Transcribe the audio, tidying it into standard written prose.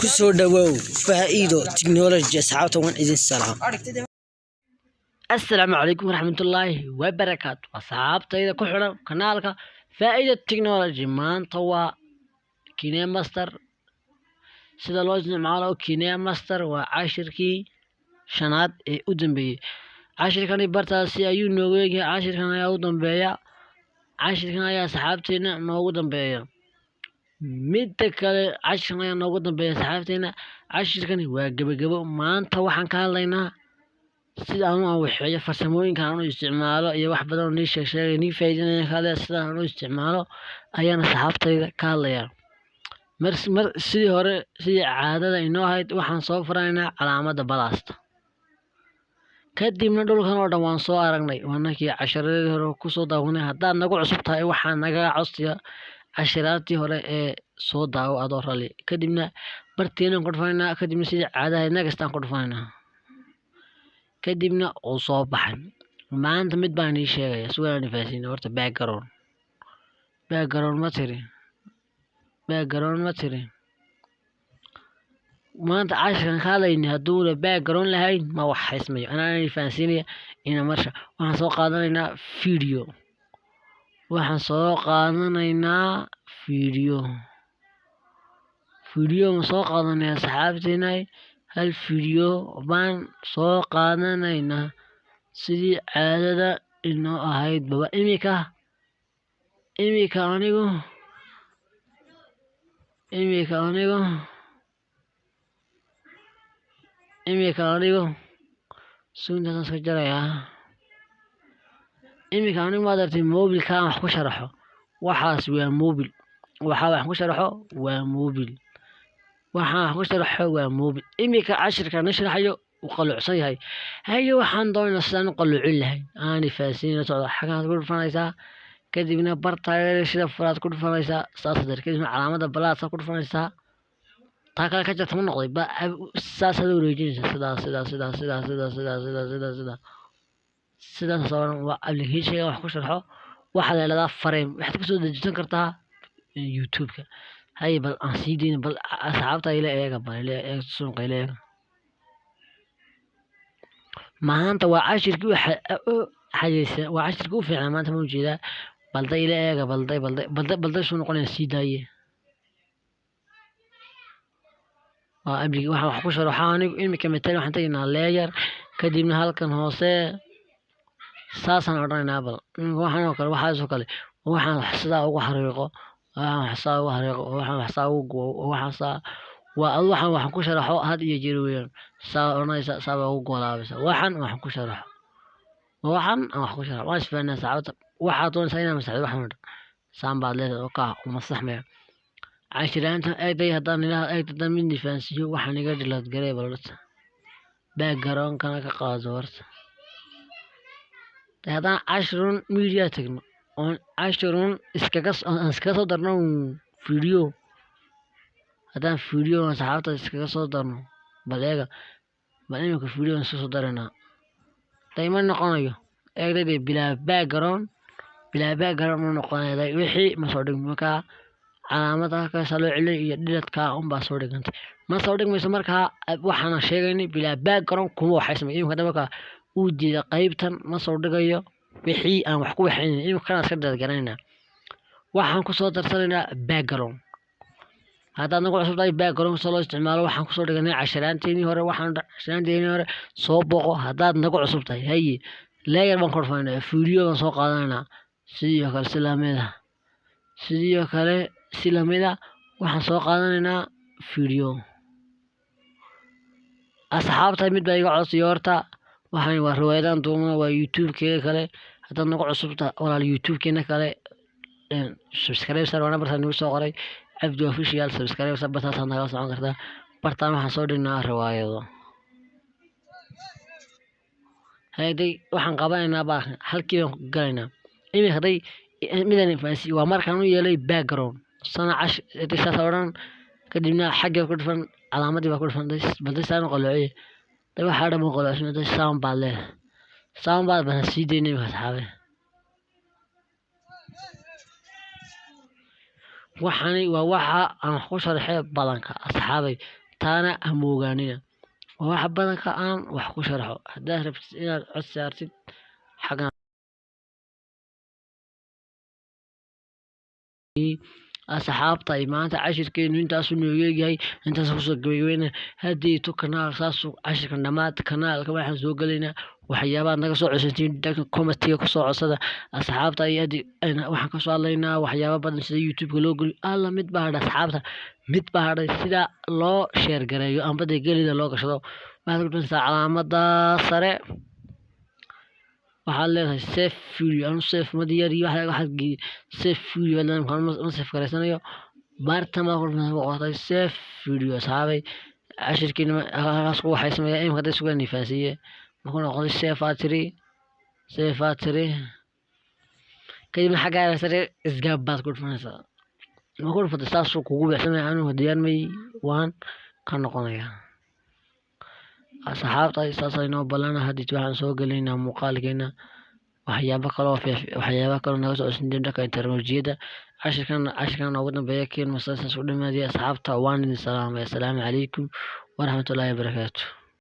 kusoo dhawow faa'iido technology asxaabta waan idin salaam. Assalaamu calaykum waraxmatullaahi wabarakaatu. asxaabtayda ku xiran kanaalka faa'iido technology. maanta waa KineMaster sida loo isticmaalo. KineMaster waa cashirkii shanaad ee u dambeeyay. cashirkani bartaasi ayuu noogu eegyahay. cashirkan ayaa u dambeeya. cashirkan ayaa asxaabteena noogu dambeeya. midda kale cashirkan ayaa noogu dambeeya asxaabteena. cashirkani waa gabagabo. maanta waxaan ka hadlaynaa sida aan u waxeeyo farsamooyinka aan u isticmaalo iyo wax badan oo nii sheegay nii faa'iideyna kale sida aan u isticmaalo ayaan asxaabtayda ka hadlayaa. mar sidii hore sidii caadada inoo ahayd waxaan soo furaynaa calaamadda balaasta. kadibna dhulkan oo dhan waan soo aragnay. waanakii casharadii hore kusoo daawanay. haddaad nagu cusub tahay waxaa nagaga codsiya cashiraadtii hore ee soo daawo adoo rali. kadibna barteenaan ku dhufaynaa. kadibna sidii caadaha nagastaan ku dhufaynaa. kadibna uu soo baxay. maanta mid baan ii sheegaya sugaan faasiin horta background ma tiri maanta cashirkan ka hadlayna hadduu la background lahayn ma wax xismayo. anaa faasiinaya ina marsha waxaan soo qaadanaynaa video. ma soo qaadanaya asxaabteena. hal video baan soo qaadanaynaa sidii caadada inoo ahayd baba. imika anigu suuntaan iska jarayaa. imika anigu maad artay mobilkaan wax ku sharaxo. waxaas waa mobil. waxaan wax ku sharaxo waa mobil. imika cashirka na sharaxayo uu qalluucsan yahay. haye waxaan doonaynaa sidaan u qalluucin lahayn. aani faasiina socda xagaad ku dhufanaysaa. kadibna bartaageeda sida furaad ku dhufanaysaa. saas dar kadibna calaamadda balaadsa ku dhufanaysaa. taa kale ka jarta ma noqday saasaad wareejinaysaa. sidaas waa application wax ku sharxo. waxaa la yidhahdaa frame. waxaad kasoo dejisan kartaa youtube-ka. haye bal aan sii deyna bal asxaabta ila eega suuqa ila eega. maanta waa cashirkii waa cashirkii u fiicnaa maanta ma ujeedaa. balday ila eega balday suu noqonaya sii daaye. waa abligi waxaan wax ku sharaxo anigu imika matali waxaan tegaynaa layer. kadibna halkan hoose saasaan odhanaynaa bal waxaan oo kale waxaasoo kale waxaan sidaa ugu xariiqo. waxaan ku sharaxo had iyo jeer weeyaan. saa odhanaysa saaba ugu goolaabaysa. waxaan ku sharaxo waan isfahanaa saacada. waxaad doonaysaa inaad masaxdo waxaan oo dhan saan baad leedahay oo kaa uma saxmaya. cashiraanta eegday haddaan mid nifaansiyo waxaan iga dhilaad garee balorta background-kana ka qaado horta. haddaan cashirun media tagno oon cashirun iskaga soo darno video. haddaan video saxaabta iskaga soo darno bal eega bal imika video iska soo daranaa. dayma noqonayo eegday bilaa background ma noqonayo. wixii ma soo dhigmo markaa calaamada kaasa loo celin iyo dhiladka unbaa soo dhigantay. ma soo dhigmayso markaa waxaana sheegaynay bilaa background kuma waxaysmay. imika markaa uu diida qaybtan ma soo dhigayo wixii aan wax ku waxaynin. imika kana iska dadgaranaynaa. waxaan kusoo darsanaynaa background. haddaad nagu cusub tahay background soo loo isticmaalo waxaan kusoo dhiganay cashiraanteenii hore soo booqo haddaad nagu cusub tahay. haye layer baan ku dhufaynaa. video baan soo qaadanaynaa sidoo kale si lamida waxaan soo qaadanaynaa video. asxaabta mid baa iga codsiyo horta waxaan waa riwaayadaan duubna waa youtube-keega kale. haddaad nagu cusubta walaal youtube-keena kale subscribe sar waana bartaan nagu soo qoray cabdi official subscribe sar bartaasaad nagala socon kartaa. bartaan waxaan soo dhignaa riwaayado. haday waxaan qabanaynaa baa halkii baan ku galaynaa. imika haday midaan faasi waa markaan u yeelay background sana saas odhan. kadibna xagga ku dhufan calaamadii baa ku dhufan balday saan u qalloociye. waxaa dhan qalloocsan sound baad leedahay. baan sii daynay imika asxaabe. waxani waa waxa aan wax ku sharxay badanka asxaabay. taana ha moogaanina waa wax badanka aan wax ku sharxo haddaad rabtid inaad cod saartid xaggan asxaabta ay maanta cashirkeenu intaasu noogu eegyahay intaas kusoo gabaybeyna haddayto kanaal saasuu cashirkan dhammaad kanaalka waxaan soo gelaynaa waxyaabaad naga soo codsantiin dhanka commentiga kusoo codsada asxaabta ay waxaan kasoo hadlaynaa waxyaaba badan sida youtubeka loo geliyo alla mid baa hadha asxaabta mid baa hadhay sida loo sheer gareeyo ambada gelida loo gashado waxaad ku dhuntaa calaamada sare waxaad leedahay safe video anu safe madiyari waxaad safe video ma safe gareysanayo baartama qortay safe video asxaabay cashirkiina halkaas ku waxay sameeyaa imka hadday sugan nifaasiye markuu noqday safe atri kadibna xaggaa sare isgaab baad ku dhufanaysaa ma ku dhufatay saasuu kugu bixsamaya anugu diyaarmay waan ka noqonayaa asxaabta saasay noo balana hadii waxaan soo gelaynaa muuqaalkeena waxyaabo kaloo naga soo codsan dhanka teknolojiyadda cashirkan ugu dambeeya keen masaas u dhamaadiyay asxaabta waan idin salaamay assalaamu calaykum waraxmatullaahi wabarakaatu